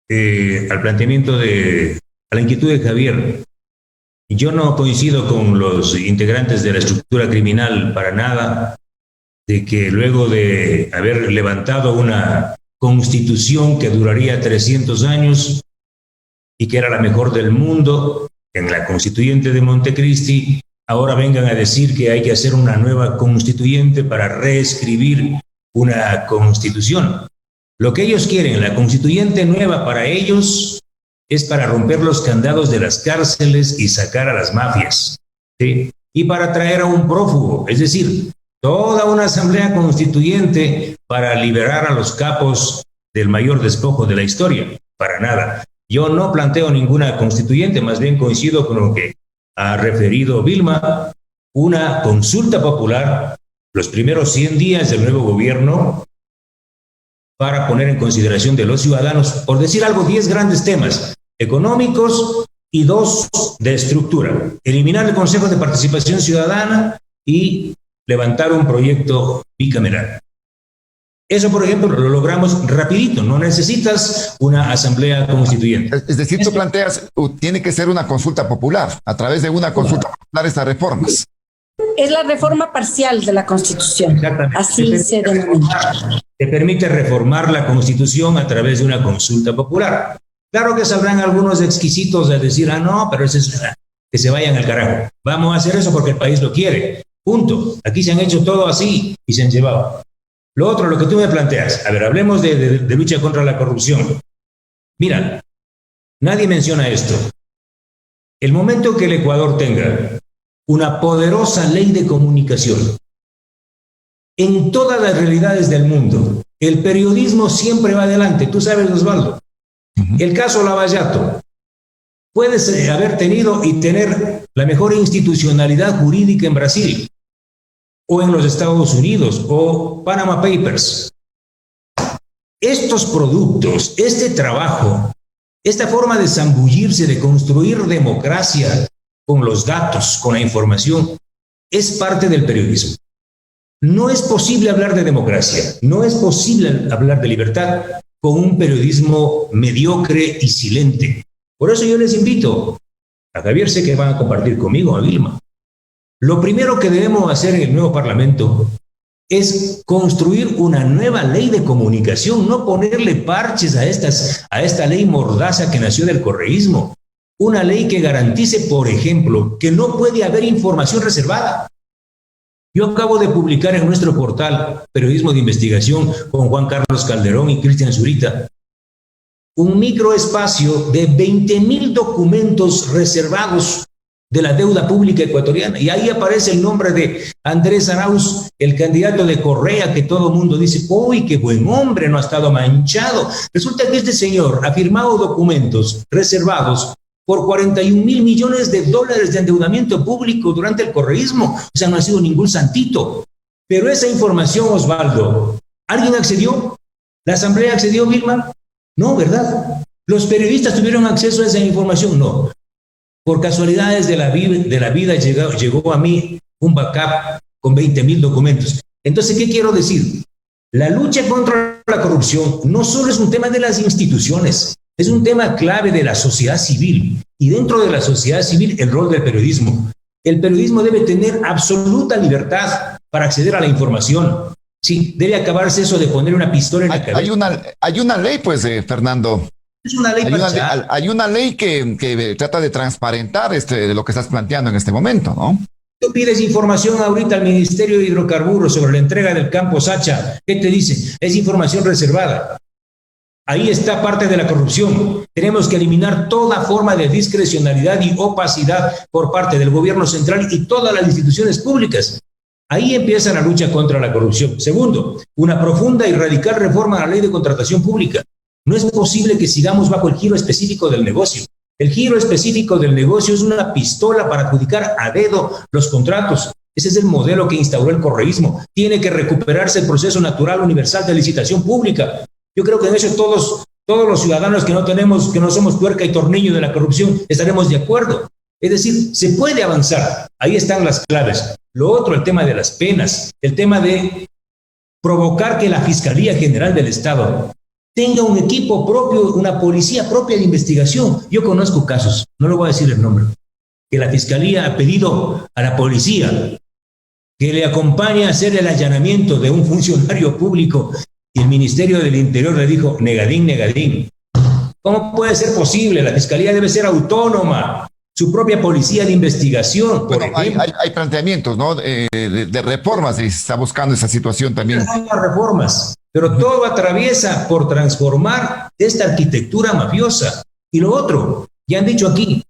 al planteamiento a la inquietud de Javier. Yo no coincido con los integrantes de la estructura criminal para nada, de que luego de haber levantado una constitución que duraría 300 años, y que era la mejor del mundo, en la constituyente de Montecristi, ahora vengan a decir que hay que hacer una nueva constituyente para reescribir una constitución. Lo que ellos quieren, la constituyente nueva para ellos, es para romper los candados de las cárceles y sacar a las mafias, ¿sí? Y para traer a un prófugo, es decir, toda una asamblea constituyente para liberar a los capos del mayor despojo de la historia. Para nada. Yo no planteo ninguna constituyente, más bien coincido con lo que ha referido Vilma, una consulta popular los primeros 100 días del nuevo gobierno para poner en consideración de los ciudadanos, por decir algo, 10 grandes temas económicos y 2 de estructura. Eliminar el Consejo de Participación Ciudadana y levantar un proyecto bicameral. Eso, por ejemplo, lo logramos rapidito, no necesitas una asamblea constituyente. Es decir, tú planteas, tiene que ser una consulta popular, a través de una consulta popular estas reformas. Es la reforma parcial de la Constitución. Exactamente. Así se denomina. Te permite reformar la Constitución a través de una consulta popular. Claro que saldrán algunos exquisitos a decir, no, pero eso es que se vayan al carajo. Vamos a hacer eso porque el país lo quiere. Punto. Aquí se han hecho todo así y se han llevado. Lo otro, lo que tú me planteas, a ver, hablemos de lucha contra la corrupción. Mira, nadie menciona esto. El momento que el Ecuador tenga una poderosa ley de comunicación, en todas las realidades del mundo, el periodismo siempre va adelante. Tú sabes, Osvaldo. El caso Lavallato. Puedes haber tenido y tener la mejor institucionalidad jurídica en Brasil, o en los Estados Unidos, o Panama Papers. Estos productos, este trabajo, Esta forma de zambullirse, de construir democracia con los datos, con la información, es parte del periodismo. No es posible hablar de democracia, no es posible hablar de libertad con un periodismo mediocre y silente. Por eso yo les invito a Javier, sé que van a compartir conmigo, a Vilma. Lo primero que debemos hacer en el nuevo Parlamento es construir una nueva ley de comunicación, no ponerle parches a esta ley mordaza que nació del correísmo. Una ley que garantice, por ejemplo, que no puede haber información reservada. Yo acabo de publicar en nuestro portal Periodismo de Investigación con Juan Carlos Calderón y Cristian Zurita un microespacio de 20,000 documentos reservados de la deuda pública ecuatoriana. Y ahí aparece el nombre de Andrés Arauz, el candidato de Correa, que todo el mundo dice, uy, qué buen hombre, no ha estado manchado. Resulta que este señor ha firmado documentos reservados por 41,000 millones de dólares de endeudamiento público durante el correísmo. O sea, no ha sido ningún santito. Pero esa información, Osvaldo, ¿alguien accedió? ¿La Asamblea accedió, Vilma? No, ¿verdad? ¿Los periodistas tuvieron acceso a esa información? No. Por casualidades de la vida llegó a mí un backup con 20,000 documentos. Entonces, ¿qué quiero decir? La lucha contra la corrupción no solo es un tema de las instituciones, es un tema clave de la sociedad civil. Y dentro de la sociedad civil, el rol del periodismo. El periodismo debe tener absoluta libertad para acceder a la información. Sí, debe acabarse eso de poner una pistola en la cabeza. Hay una ley, pues, Fernando. Es una ley hay una ley que trata de transparentar lo que estás planteando en este momento, ¿no? Tú pides información ahorita al Ministerio de Hidrocarburos sobre la entrega del campo Sacha. ¿Qué te dice? Es información reservada. Ahí está parte de la corrupción. Tenemos que eliminar toda forma de discrecionalidad y opacidad por parte del gobierno central y todas las instituciones públicas. Ahí empieza la lucha contra la corrupción. Segundo, una profunda y radical reforma a la ley de contratación pública. No es posible que sigamos bajo el giro específico del negocio. El giro específico del negocio es una pistola para adjudicar a dedo los contratos. Ese es el modelo que instauró el correísmo. Tiene que recuperarse el proceso natural universal de licitación pública. Yo creo que en eso todos los ciudadanos que no somos tuerca y tornillo de la corrupción, estaremos de acuerdo. Es decir, se puede avanzar. Ahí están las claves. Lo otro, el tema de las penas, el tema de provocar que la Fiscalía General del Estado tenga un equipo propio, una policía propia de investigación. Yo conozco casos, no le voy a decir el nombre, que la Fiscalía ha pedido a la policía que le acompañe a hacer el allanamiento de un funcionario público y el Ministerio del Interior le dijo, negadín. ¿Cómo puede ser posible? La Fiscalía debe ser autónoma. Su propia policía de investigación. Bueno, hay planteamientos, ¿no? De reformas, y se está buscando esa situación también. Hay reformas, pero todo atraviesa por transformar esta arquitectura mafiosa. Y lo otro, ya han dicho aquí,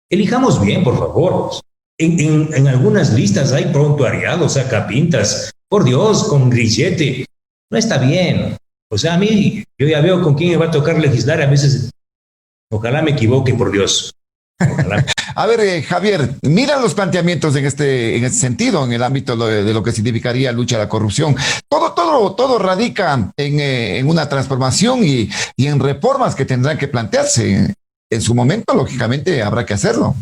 elijamos bien, por favor. En algunas listas hay prontuariados, sacapintas, por Dios, con grillete. No está bien. O sea, a mí, yo ya veo con quién me va a tocar legislar, a veces, ojalá me equivoque, por Dios. A ver, Javier, mira los planteamientos en este sentido, en el ámbito de lo que significaría lucha a la corrupción. Todo radica en una transformación y en reformas que tendrán que plantearse. En su momento, lógicamente, habrá que hacerlo.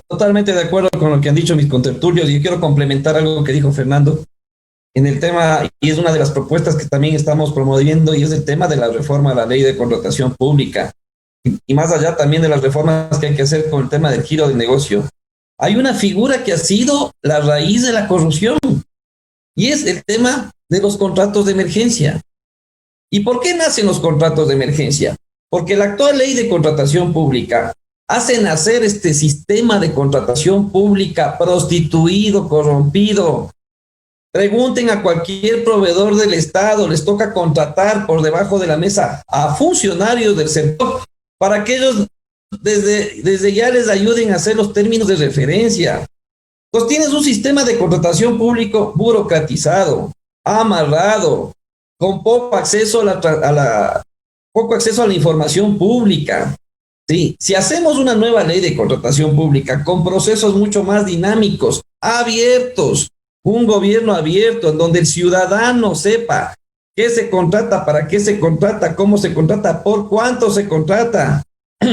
Totalmente de acuerdo con lo que han dicho mis contertulios. Yo quiero complementar algo que dijo Fernando en el tema, y es una de las propuestas que también estamos promoviendo, y es el tema de la reforma a la ley de contratación pública. Y más allá también de las reformas que hay que hacer con el tema del giro del negocio. Hay una figura que ha sido la raíz de la corrupción, y es el tema de los contratos de emergencia. ¿Y por qué nacen los contratos de emergencia? Porque la actual ley de contratación pública hace nacer este sistema de contratación pública prostituido, corrompido. Pregunten a cualquier proveedor del Estado, les toca contratar por debajo de la mesa a funcionarios del sector para que ellos desde ya les ayuden a hacer los términos de referencia. Pues tienes un sistema de contratación público burocratizado, amarrado, con poco acceso a la información pública. Sí, si hacemos una nueva ley de contratación pública con procesos mucho más dinámicos, abiertos, un gobierno abierto en donde el ciudadano sepa ¿Qué se contrata? ¿Para qué se contrata? ¿Cómo se contrata? ¿Por cuánto se contrata?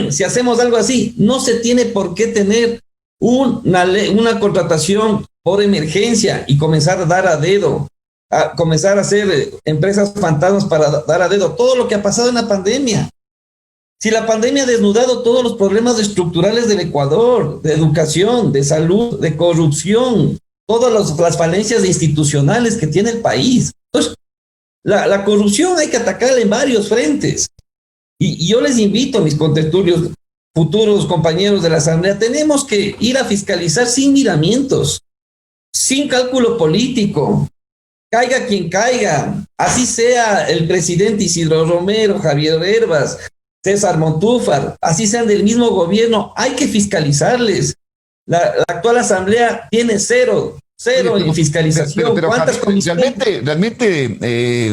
Si hacemos algo así, no se tiene por qué tener una contratación por emergencia y comenzar a dar a dedo, a comenzar a hacer empresas fantasmas para dar a dedo todo lo que ha pasado en la pandemia. Si la pandemia ha desnudado todos los problemas estructurales del Ecuador, de educación, de salud, de corrupción, todas las falencias institucionales que tiene el país. Entonces, la corrupción hay que atacarla en varios frentes. Y yo les invito a mis contertulios, futuros compañeros de la Asamblea, tenemos que ir a fiscalizar sin miramientos, sin cálculo político, caiga quien caiga, así sea el presidente Isidro Romero, Javier Herbas, César Montúfar, así sean del mismo gobierno, hay que fiscalizarles. La actual Asamblea tiene cero en fiscalización. Pero ¿Cuántas Javier, comisiones? realmente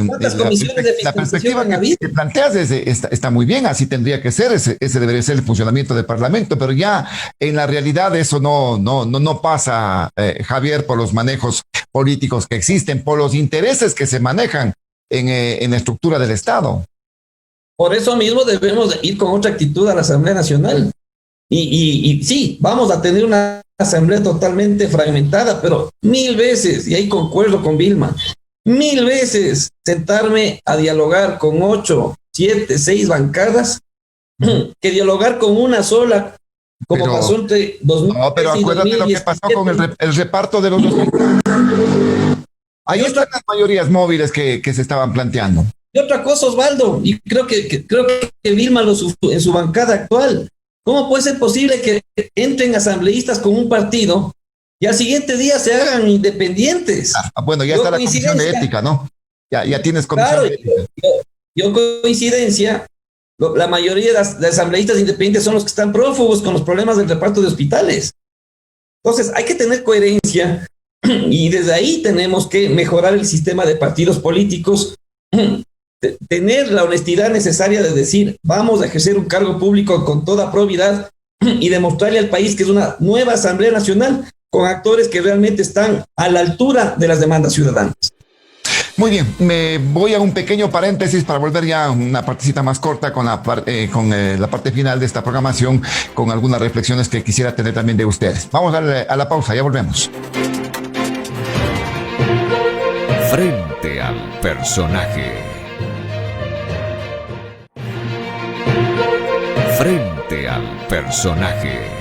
¿Cuántas comisiones de la perspectiva fiscalización han habido? que planteas está muy bien, así tendría que ser, ese debería ser el funcionamiento del Parlamento, pero ya en la realidad eso no pasa, Javier, por los manejos políticos que existen, por los intereses que se manejan en la estructura del Estado. Por eso mismo debemos ir con otra actitud a la Asamblea Nacional. Y sí, vamos a tener una asamblea totalmente fragmentada, pero 1000 veces, y ahí concuerdo con Vilma, 1000 veces sentarme a dialogar con 8, 7, 6 bancadas, que dialogar con una sola, como pasó entre 2000 No, pero acuérdate lo que pasó con el reparto de los dos. Ahí están las mayorías móviles que se estaban planteando. Y otra cosa, Osvaldo, y creo que Vilma lo sufrió en su bancada actual. ¿Cómo puede ser posible que entren asambleístas con un partido y al siguiente día se hagan independientes? Bueno, ya está la comisión de ética, ¿no? Ya tienes comisión claro, de ética. Yo coincidencia, la mayoría de asambleístas independientes son los que están prófugos con los problemas del reparto de hospitales. Entonces, hay que tener coherencia y desde ahí tenemos que mejorar el sistema de partidos políticos, tener la honestidad necesaria de decir, vamos a ejercer un cargo público con toda probidad y demostrarle al país que es una nueva Asamblea Nacional con actores que realmente están a la altura de las demandas ciudadanas. Muy bien, me voy a un pequeño paréntesis para volver ya a una partecita más corta con la parte final de esta programación, con algunas reflexiones que quisiera tener también de ustedes. Vamos a la pausa, ya volvemos. Frente al personaje. Frente al personaje.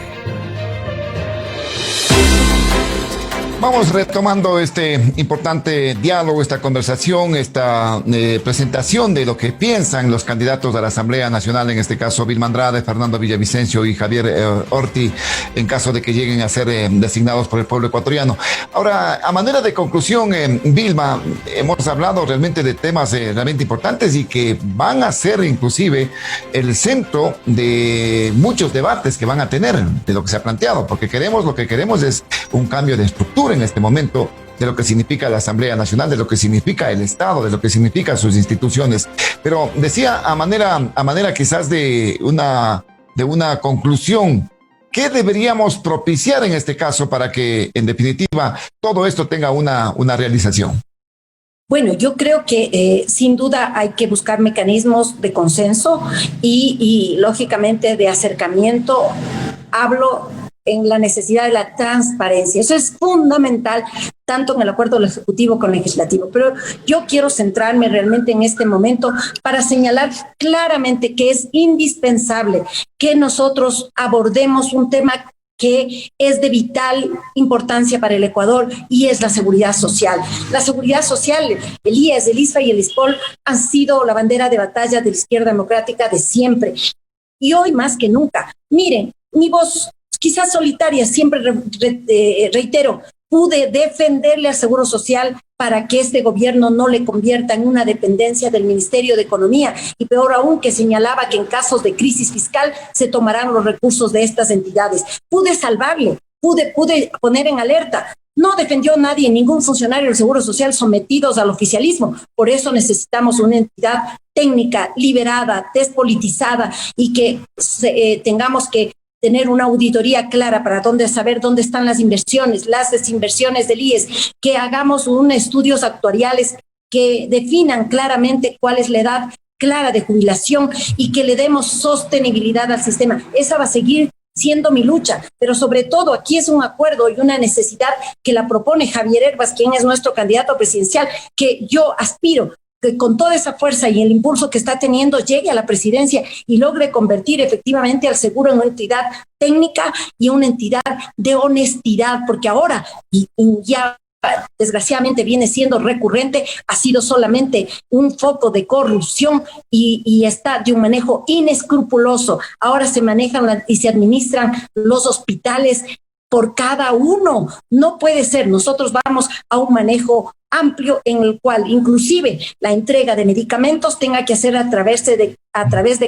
Vamos retomando este importante diálogo, esta conversación, esta presentación de lo que piensan los candidatos a la Asamblea Nacional, en este caso Vilma Andrade, Fernando Villavicencio y Javier Orti, en caso de que lleguen a ser designados por el pueblo ecuatoriano. Ahora, a manera de conclusión, Vilma, hemos hablado realmente de temas realmente importantes y que van a ser inclusive el centro de muchos debates que van a tener de lo que se ha planteado, porque lo que queremos es un cambio de estructura en este momento, de lo que significa la Asamblea Nacional, de lo que significa el Estado, de lo que significan sus instituciones. Pero decía a manera quizás de una conclusión, ¿qué deberíamos propiciar en este caso para que en definitiva todo esto tenga una realización? Bueno, yo creo que sin duda hay que buscar mecanismos de consenso y lógicamente de acercamiento. Hablo en la necesidad de la transparencia. Eso es fundamental, tanto en el acuerdo ejecutivo como legislativo. Pero yo quiero centrarme realmente en este momento para señalar claramente que es indispensable que nosotros abordemos un tema que es de vital importancia para el Ecuador y es la seguridad social. La seguridad social, el IES, el ISFA y el ISPOL han sido la bandera de batalla de la izquierda democrática de siempre. Y hoy más que nunca, miren, mi voz quizás solitaria, siempre reitero, pude defenderle al Seguro Social para que este gobierno no le convierta en una dependencia del Ministerio de Economía y peor aún que señalaba que en casos de crisis fiscal se tomarán los recursos de estas entidades. Pude salvarle, pude poner en alerta. No defendió nadie, ningún funcionario del Seguro Social sometidos al oficialismo. Por eso necesitamos una entidad técnica, liberada, despolitizada y que tengamos que tener una auditoría clara para saber dónde están las inversiones, las desinversiones del IES, que hagamos unos estudios actuariales que definan claramente cuál es la edad clara de jubilación y que le demos sostenibilidad al sistema. Esa va a seguir siendo mi lucha, pero sobre todo aquí es un acuerdo y una necesidad que la propone Javier Hervas, quien es nuestro candidato presidencial, que yo aspiro que con toda esa fuerza y el impulso que está teniendo llegue a la presidencia y logre convertir efectivamente al seguro en una entidad técnica y una entidad de honestidad, porque ahora ya desgraciadamente viene siendo recurrente, ha sido solamente un foco de corrupción y está de un manejo inescrupuloso. Ahora se manejan y se administran los hospitales por cada uno. No puede ser. Nosotros vamos a un manejo amplio en el cual inclusive la entrega de medicamentos tenga que hacer a través de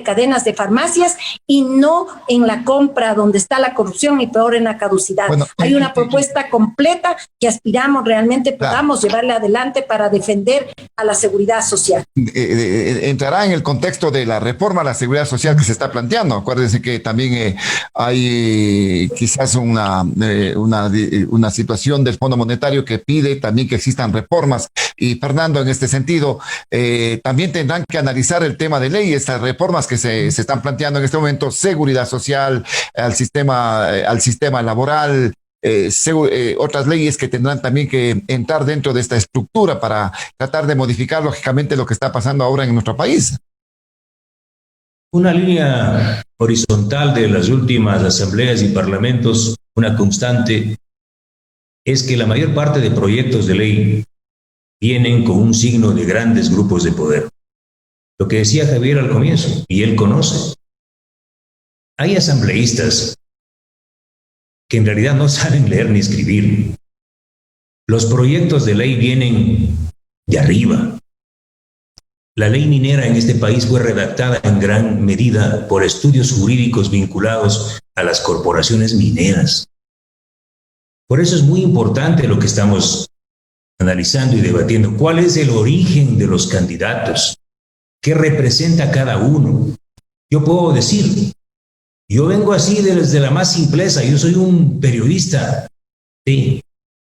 cadenas de farmacias y no en la compra donde está la corrupción y peor en la caducidad. Bueno, hay una propuesta completa que aspiramos realmente podamos llevarle adelante para defender a la seguridad social. Entrará en el contexto de la reforma a la seguridad social que se está planteando. Acuérdense que también hay quizás una situación del Fondo Monetario que pide también que existan reformas. Y Fernando, en este sentido, también tendrán que analizar el tema de ley, estas reformas que se están planteando en este momento, seguridad social, al sistema laboral, otras leyes que tendrán también que entrar dentro de esta estructura para tratar de modificar lógicamente lo que está pasando ahora en nuestro país. Una línea horizontal de las últimas asambleas y parlamentos, una constante, es que la mayor parte de proyectos de ley vienen con un signo de grandes grupos de poder. Lo que decía Javier al comienzo, y él conoce. Hay asambleístas que en realidad no saben leer ni escribir. Los proyectos de ley vienen de arriba. La ley minera en este país fue redactada en gran medida por estudios jurídicos vinculados a las corporaciones mineras. Por eso es muy importante lo que estamos analizando y debatiendo. ¿Cuál es el origen de los candidatos? ¿Qué representa cada uno? Yo puedo decir, yo vengo así desde la más simpleza, yo soy un periodista, ¿sí?,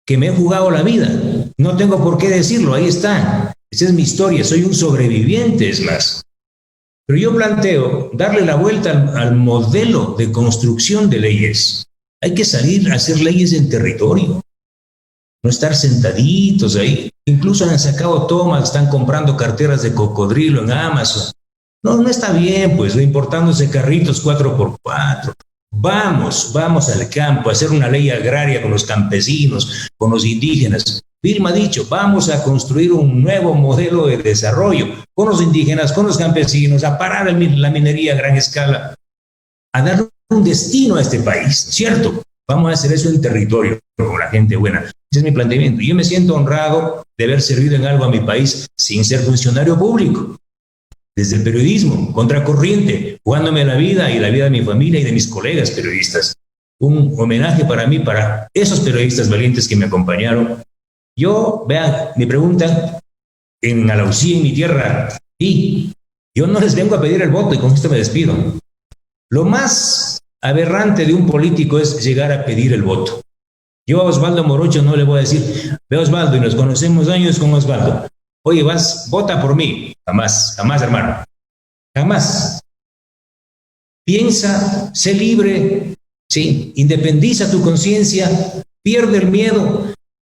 que me he jugado la vida. No tengo por qué decirlo, ahí está. Esa es mi historia, soy un sobreviviente, es más. Pero yo planteo darle la vuelta al modelo de construcción de leyes. Hay que salir a hacer leyes en territorio. No estar sentaditos ahí. Incluso han sacado tomas, están comprando carteras de cocodrilo en Amazon. No está bien, pues, importándose carritos 4x4. Vamos al campo a hacer una ley agraria con los campesinos, con los indígenas. Vilma ha dicho, vamos a construir un nuevo modelo de desarrollo con los indígenas, con los campesinos, a parar la minería a gran escala, a dar un destino a este país, ¿cierto? Vamos a hacer eso en territorio, con la gente buena. Ese es mi planteamiento. Yo me siento honrado de haber servido en algo a mi país sin ser funcionario público. Desde el periodismo, contracorriente, jugándome la vida y la vida de mi familia y de mis colegas periodistas. Un homenaje para mí, para esos periodistas valientes que me acompañaron. Yo, vean, me preguntan en Alausí, en mi tierra, y yo no les vengo a pedir el voto y con esto me despido. Lo más aberrante de un político es llegar a pedir el voto. Yo a Osvaldo Morocho no le voy a decir, ve Osvaldo, y nos conocemos años con Osvaldo. Oye, vota por mí. Jamás, hermano. Jamás. Piensa, sé libre, sí, independiza tu conciencia, pierde el miedo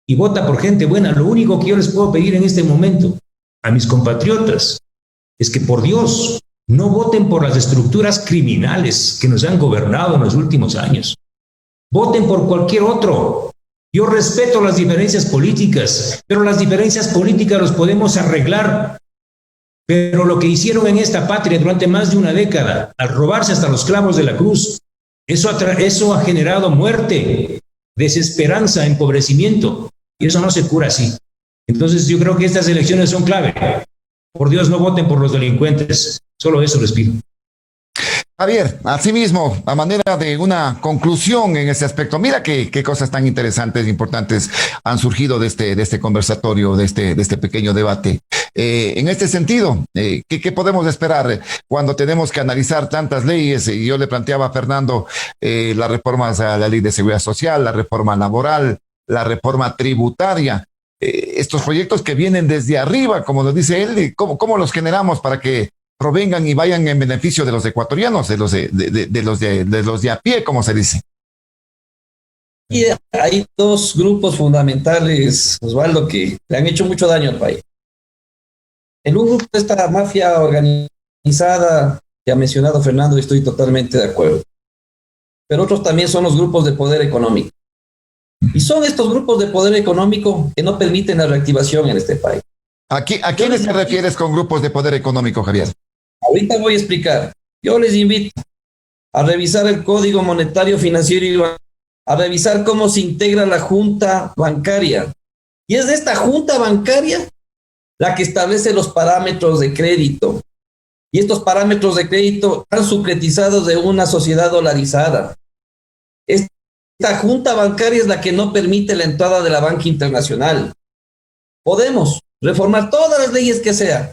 y vota por gente buena. Lo único que yo les puedo pedir en este momento a mis compatriotas es que, por Dios, no voten por las estructuras criminales que nos han gobernado en los últimos años. Voten por cualquier otro. Yo respeto las diferencias políticas, pero las diferencias políticas los podemos arreglar. Pero lo que hicieron en esta patria durante más de una década, al robarse hasta los clavos de la cruz, eso ha generado muerte, desesperanza, empobrecimiento, y eso no se cura así. Entonces yo creo que estas elecciones son clave. Por Dios, no voten por los delincuentes. Solo eso les pido. Javier, asimismo, a manera de una conclusión en este aspecto, mira qué cosas tan interesantes e importantes han surgido de este conversatorio, de este pequeño debate. En este sentido, ¿qué podemos esperar cuando tenemos que analizar tantas leyes? Y yo le planteaba a Fernando las reformas a la ley de seguridad social, la reforma laboral, la reforma tributaria. estos proyectos que vienen desde arriba, como lo dice él, y cómo los generamos para que provengan y vayan en beneficio de los ecuatorianos, de los de a pie, como se dice. Y hay dos grupos fundamentales, Osvaldo, que le han hecho mucho daño al país. En un grupo de esta mafia organizada que ha mencionado Fernando, y estoy totalmente de acuerdo. Pero otros también son los grupos de poder económico. Y son estos grupos de poder económico que no permiten la reactivación en este país. ¿A quiénes te refieres con grupos de poder económico, Javier? Ahorita voy a explicar. Yo les invito a revisar el Código Monetario, Financiero y a revisar cómo se integra la Junta Bancaria. Y es de esta Junta Bancaria la que establece los parámetros de crédito. Y estos parámetros de crédito están sucretizados de una sociedad dolarizada. Esta Junta Bancaria es la que no permite la entrada de la banca internacional. Podemos reformar todas las leyes que sea,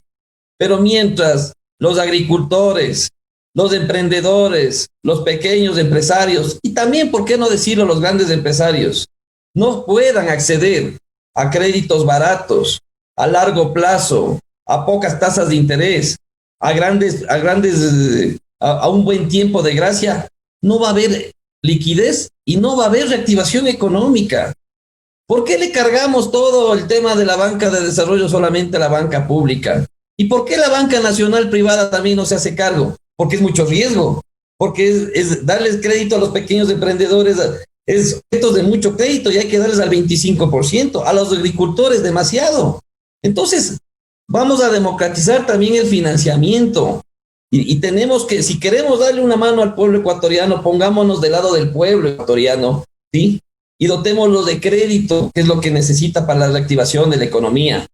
pero mientras los agricultores, los emprendedores, los pequeños empresarios y también, ¿por qué no decirlo, los grandes empresarios, no puedan acceder a créditos baratos, a largo plazo, a pocas tasas de interés, a un buen tiempo de gracia, no va a haber liquidez y no va a haber reactivación económica? ¿Por qué le cargamos todo el tema de la banca de desarrollo solamente a la banca pública? ¿Y por qué la banca nacional privada también no se hace cargo? Porque es mucho riesgo, porque es darles crédito a los pequeños emprendedores, es objetos de mucho crédito y hay que darles al 25%, a los agricultores demasiado. Entonces, vamos a democratizar también el financiamiento y tenemos que, si queremos darle una mano al pueblo ecuatoriano, pongámonos del lado del pueblo ecuatoriano, ¿sí? Y dotémoslo de crédito, que es lo que necesita para la reactivación de la economía.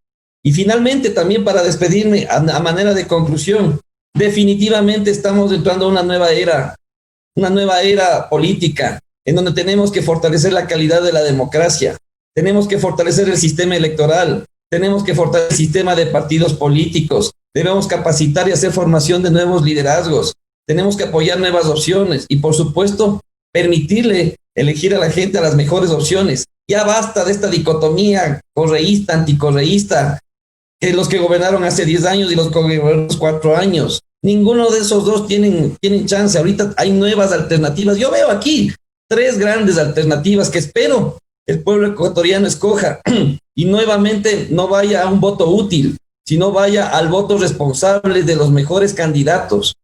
Y finalmente, también para despedirme, a manera de conclusión, definitivamente estamos entrando a una nueva era política, en donde tenemos que fortalecer la calidad de la democracia, tenemos que fortalecer el sistema electoral, tenemos que fortalecer el sistema de partidos políticos, debemos capacitar y hacer formación de nuevos liderazgos, tenemos que apoyar nuevas opciones y, por supuesto, permitirle elegir a la gente a las mejores opciones. Ya basta de esta dicotomía correísta, anticorreísta, que los que gobernaron hace 10 años y los que gobernaron 4 años. Ninguno de esos dos tienen chance. Ahorita hay nuevas alternativas. Yo veo aquí 3 grandes alternativas que espero el pueblo ecuatoriano escoja y nuevamente no vaya a un voto útil, sino vaya al voto responsable de los mejores candidatos,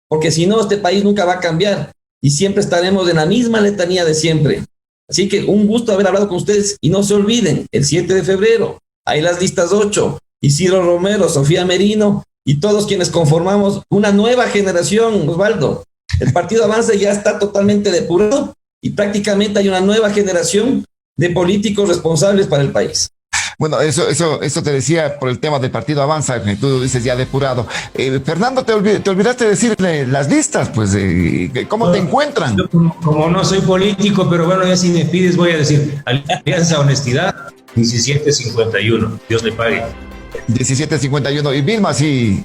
porque si no, este país nunca va a cambiar y siempre estaremos en la misma letanía de siempre. Así que un gusto haber hablado con ustedes y no se olviden, el 7 de febrero hay las listas 8, Isidro Romero, Sofía Merino y todos quienes conformamos una nueva generación, Osvaldo. El Partido Avanza ya está totalmente depurado y prácticamente hay una nueva generación de políticos responsables para el país. Bueno, eso te decía por el tema del Partido Avanza, que tú dices ya depurado. Fernando, te olvidaste de decirle las listas, pues, ¿cómo te encuentran? Yo, como no soy político, pero bueno, ya si me pides voy a decir, Alianza Honestidad, 1751, Dios le pague. 1751. Y Vilma, sí,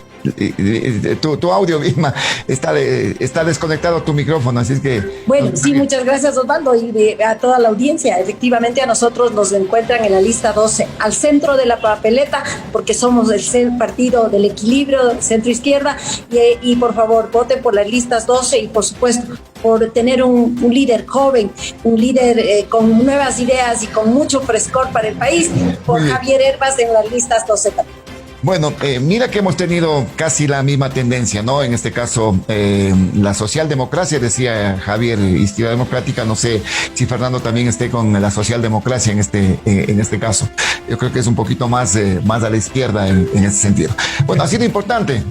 tu audio, Vilma, está desconectado tu micrófono, así es que... Bueno, sí, muchas gracias, Osvaldo, y a toda la audiencia. Efectivamente, a nosotros nos encuentran en la lista 12, al centro de la papeleta, porque somos el partido del equilibrio, centro-izquierda, y por favor, voten por las listas 12 y, por supuesto, por tener un líder joven, un líder con nuevas ideas y con mucho frescor para el país, por Javier Hervas en las listas 12 también. Bueno, mira que hemos tenido casi la misma tendencia, ¿no? En este caso, la socialdemocracia, decía Javier, Izquierda Democrática. No sé si Fernando también esté con la socialdemocracia en este caso. Yo creo que es un poquito más a la izquierda en ese sentido. Bueno, ha sido importante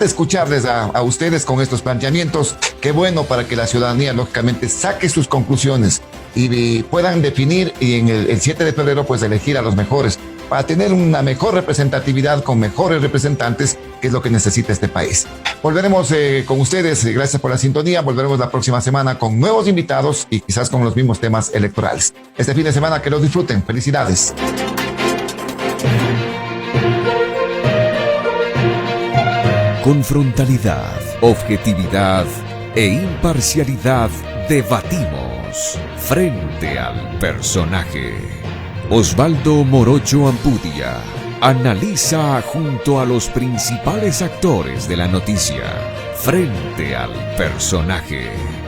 escucharles a ustedes con estos planteamientos. Qué bueno para que la ciudadanía, lógicamente, saque sus conclusiones y puedan definir y en el 7 de febrero, pues, elegir a los mejores, para tener una mejor representatividad con mejores representantes, que es lo que necesita este país. Volveremos con ustedes, gracias por la sintonía, volveremos la próxima semana con nuevos invitados y quizás con los mismos temas electorales. Este fin de semana que los disfruten, felicidades. Con frontalidad, objetividad e imparcialidad debatimos frente al personaje. Osvaldo Morocho Ampudia analiza junto a los principales actores de la noticia frente al personaje.